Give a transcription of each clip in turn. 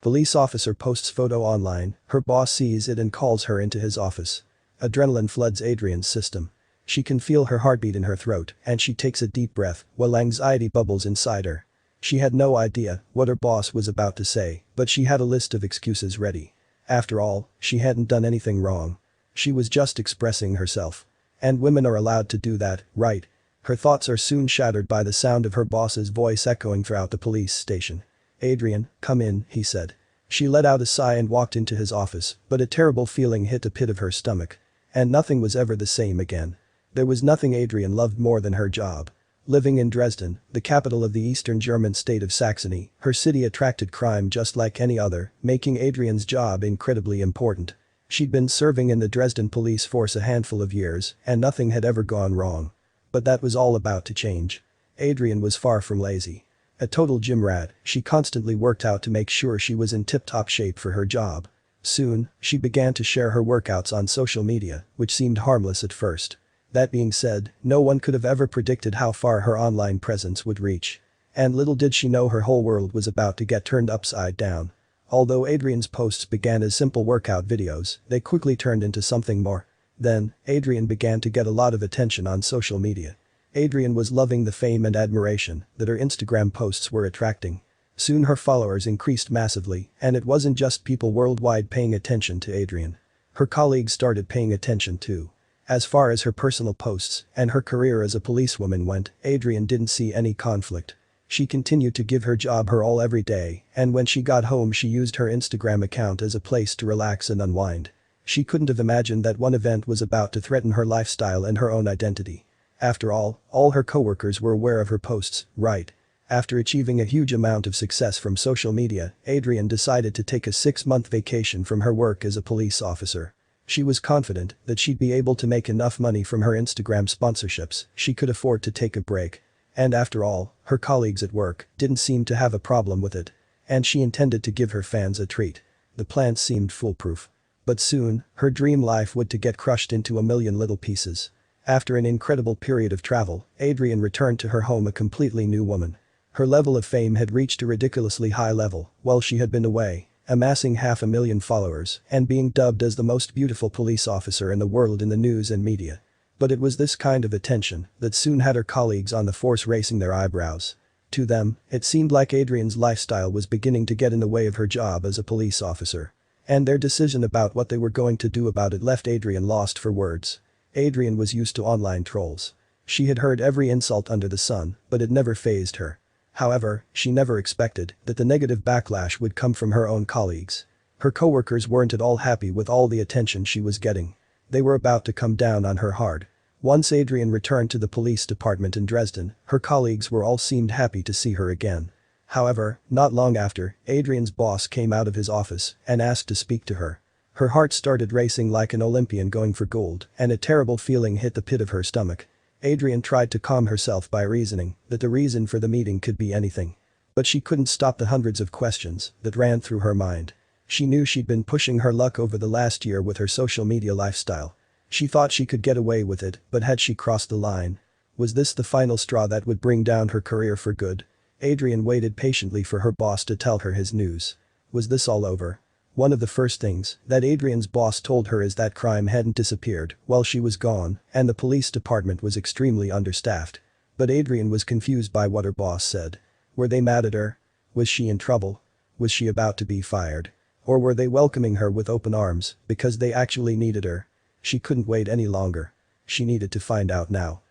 Police officer posts photo online, her boss sees it and calls her into his office. Adrenaline floods Adrienne's system. She can feel her heartbeat in her throat and she takes a deep breath while anxiety bubbles inside her. She had no idea what her boss was about to say, but she had a list of excuses ready. After all, she hadn't done anything wrong. She was just expressing herself. And women are allowed to do that, right? Her thoughts are soon shattered by the sound of her boss's voice echoing throughout the police station. "Adrienne, come in," he said. She let out a sigh and walked into his office, but a terrible feeling hit the pit of her stomach. And nothing was ever the same again. There was nothing Adrienne loved more than her job. Living in Dresden, the capital of the Eastern German state of Saxony, her city attracted crime just like any other, making Adrienne's job incredibly important. She'd been serving in the Dresden police force a handful of years, and nothing had ever gone wrong. But that was all about to change. Adrienne was far from lazy. A total gym rat, she constantly worked out to make sure she was in tip-top shape for her job. Soon, she began to share her workouts on social media, which seemed harmless at first. That being said, no one could have ever predicted how far her online presence would reach. And little did she know her whole world was about to get turned upside down. Although Adrienne's posts began as simple workout videos, they quickly turned into something more. Then, Adrienne began to get a lot of attention on social media. Adrienne was loving the fame and admiration that her Instagram posts were attracting. Soon her followers increased massively, and it wasn't just people worldwide paying attention to Adrienne. Her colleagues started paying attention too. As far as her personal posts and her career as a policewoman went, Adrienne didn't see any conflict. She continued to give her job her all every day, and when she got home she used her Instagram account as a place to relax and unwind. She couldn't have imagined that one event was about to threaten her lifestyle and her own identity. After all her coworkers were aware of her posts, right? After achieving a huge amount of success from social media, Adrienne decided to take a 6-month vacation from her work as a police officer. She was confident that she'd be able to make enough money from her Instagram sponsorships, she could afford to take a break. And after all, her colleagues at work didn't seem to have a problem with it. And she intended to give her fans a treat. The plan seemed foolproof. But soon, her dream life would to get crushed into a million little pieces. After an incredible period of travel, Adrienne returned to her home a completely new woman. Her level of fame had reached a ridiculously high level while she had been away, amassing 500,000 followers and being dubbed as the most beautiful police officer in the world in the news and media. But it was this kind of attention that soon had her colleagues on the force raising their eyebrows. To them, it seemed like Adrienne's lifestyle was beginning to get in the way of her job as a police officer. And their decision about what they were going to do about it left Adrienne lost for words. Adrienne was used to online trolls. She had heard every insult under the sun, but it never fazed her. However, she never expected that the negative backlash would come from her own colleagues. Her coworkers weren't at all happy with all the attention she was getting. They were about to come down on her hard. Once Adrienne returned to the police department in Dresden, her colleagues were all seemed happy to see her again. However, not long after, Adrienne's boss came out of his office and asked to speak to her. Her heart started racing like an Olympian going for gold, and a terrible feeling hit the pit of her stomach. Adrienne tried to calm herself by reasoning that the reason for the meeting could be anything. But she couldn't stop the hundreds of questions that ran through her mind. She knew she'd been pushing her luck over the last year with her social media lifestyle. She thought she could get away with it, but had she crossed the line? Was this the final straw that would bring down her career for good? Adrienne waited patiently for her boss to tell her his news. Was this all over? One of the first things that Adrienne's boss told her is that crime hadn't disappeared while she was gone, and the police department was extremely understaffed. But Adrienne was confused by what her boss said. Were they mad at her? Was she in trouble? Was she about to be fired? Or were they welcoming her with open arms because they actually needed her? She couldn't wait any longer. She needed to find out now.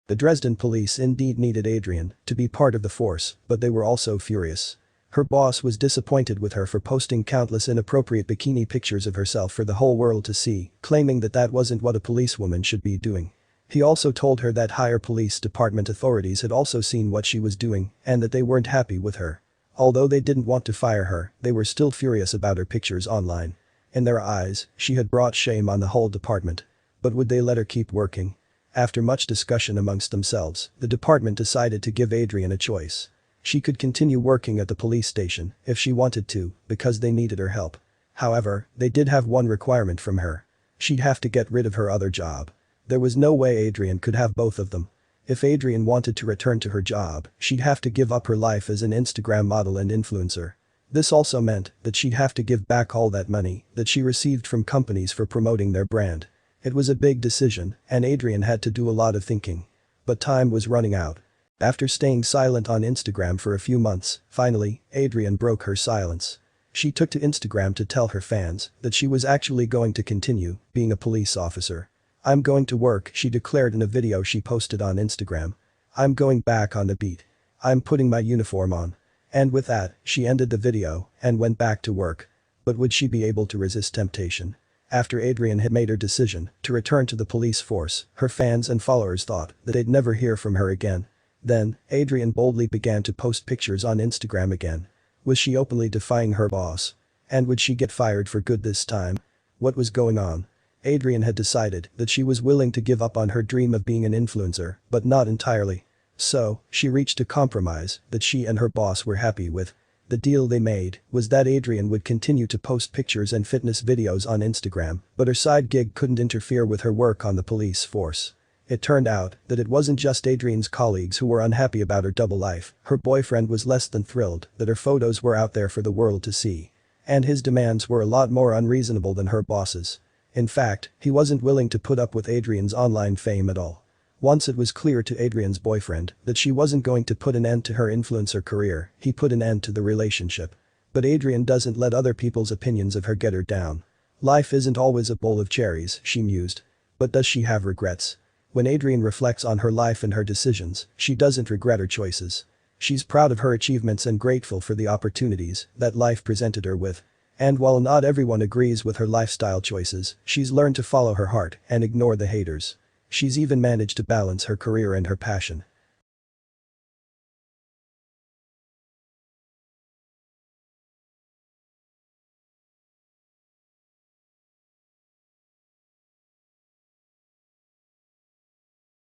The Dresden police indeed needed Adrienne to be part of the force, but they were also furious. Her boss was disappointed with her for posting countless inappropriate bikini pictures of herself for the whole world to see, claiming that that wasn't what a policewoman should be doing. He also told her that higher police department authorities had also seen what she was doing and that they weren't happy with her. Although they didn't want to fire her, they were still furious about her pictures online. In their eyes, she had brought shame on the whole department. But would they let her keep working? After much discussion amongst themselves, the department decided to give Adrienne a choice. She could continue working at the police station if she wanted to, because they needed her help. However, they did have one requirement from her. She'd have to get rid of her other job. There was no way Adrienne could have both of them. If Adrienne wanted to return to her job, she'd have to give up her life as an Instagram model and influencer. This also meant that she'd have to give back all that money that she received from companies for promoting their brand. It was a big decision, and Adrienne had to do a lot of thinking. But time was running out. After staying silent on Instagram for a few months, finally, Adrienne broke her silence. She took to Instagram to tell her fans that she was actually going to continue being a police officer. "I'm going to work," she declared in a video she posted on Instagram. "I'm going back on the beat. I'm putting my uniform on." And with that, she ended the video and went back to work. But would she be able to resist temptation? After Adrienne had made her decision to return to the police force, her fans and followers thought that they'd never hear from her again. Then, Adrienne boldly began to post pictures on Instagram again. Was she openly defying her boss? And would she get fired for good this time? What was going on? Adrienne had decided that she was willing to give up on her dream of being an influencer, but not entirely. So, she reached a compromise that she and her boss were happy with. The deal they made was that Adrienne would continue to post pictures and fitness videos on Instagram, but her side gig couldn't interfere with her work on the police force. It turned out that it wasn't just Adrienne's colleagues who were unhappy about her double life, her boyfriend was less than thrilled that her photos were out there for the world to see. And his demands were a lot more unreasonable than her boss's. In fact, he wasn't willing to put up with Adrienne's online fame at all. Once it was clear to Adrienne's boyfriend that she wasn't going to put an end to her influencer career, he put an end to the relationship. But Adrienne doesn't let other people's opinions of her get her down. Life isn't always a bowl of cherries, she mused. But does she have regrets? When Adrienne reflects on her life and her decisions, she doesn't regret her choices. She's proud of her achievements and grateful for the opportunities that life presented her with. And while not everyone agrees with her lifestyle choices, she's learned to follow her heart and ignore the haters. She's even managed to balance her career and her passion.